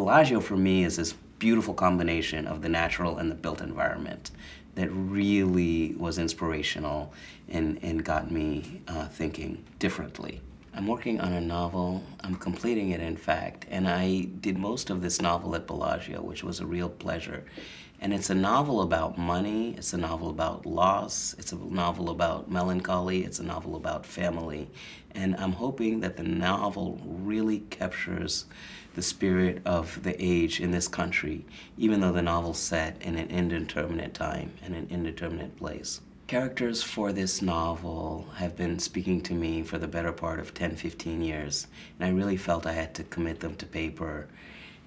Bellagio for me is this beautiful combination of the natural and the built environment that really was inspirational and got me thinking differently. I'm working on a novel. I'm completing it, in fact, and I did most of this novel at Bellagio, which was a real pleasure. And it's a novel about money, it's a novel about loss, it's a novel about melancholy, it's a novel about family. And I'm hoping that the novel really captures the spirit of the age in this country, even though the novel's set in an indeterminate time and an indeterminate place. Characters for this novel have been speaking to me for the better part of 10, 15 years, and I really felt I had to commit them to paper.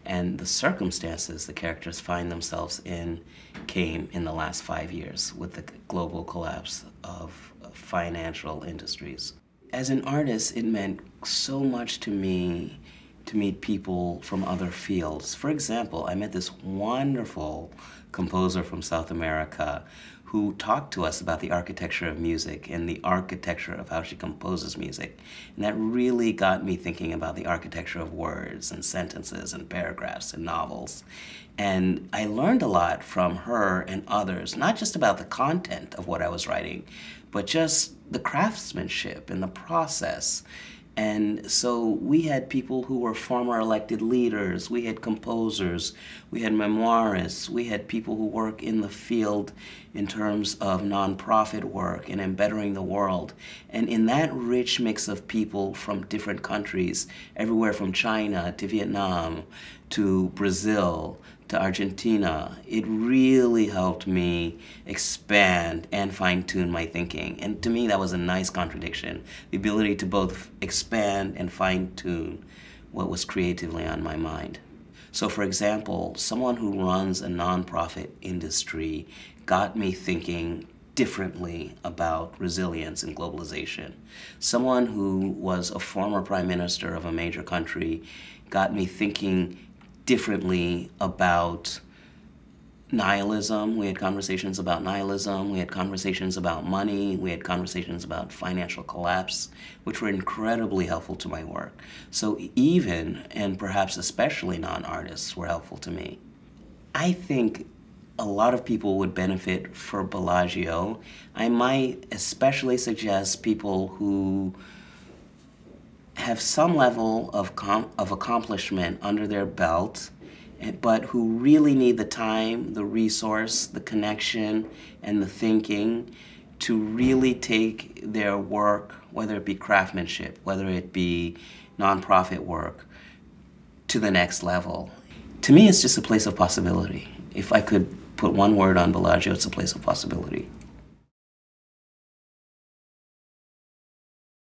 And the circumstances the characters find themselves in came in the last 5 years with the global collapse of financial industries. As an artist, it meant so much to me to meet people from other fields. For example, I met this wonderful composer from South America who talked to us about the architecture of music and the architecture of how she composes music. And that really got me thinking about the architecture of words and sentences and paragraphs and novels. And I learned a lot from her and others, not just about the content of what I was writing, but just the craftsmanship and the process. And so we had people who were former elected leaders, we had composers, we had memoirists, we had people who work in the field in terms of nonprofit work and in bettering the world. And in that rich mix of people from different countries, everywhere from China to Vietnam to Brazil to Argentina, it really helped me expand and fine-tune my thinking. And to me, that was a nice contradiction, the ability to both expand and fine-tune what was creatively on my mind. So for example, someone who runs a nonprofit industry got me thinking differently about resilience and globalization. Someone who was a former prime minister of a major country got me thinking differently about nihilism. We had conversations about nihilism, we had conversations about money, we had conversations about financial collapse, which were incredibly helpful to my work. So even, and perhaps especially non-artists, were helpful to me. I think a lot of people would benefit for Bellagio. I might especially suggest people who have some level of accomplishment under their belt, but who really need the time, the resource, the connection, and the thinking to really take their work, whether it be craftsmanship, whether it be nonprofit work, to the next level. To me, it's just a place of possibility. If I could put one word on Bellagio, it's a place of possibility.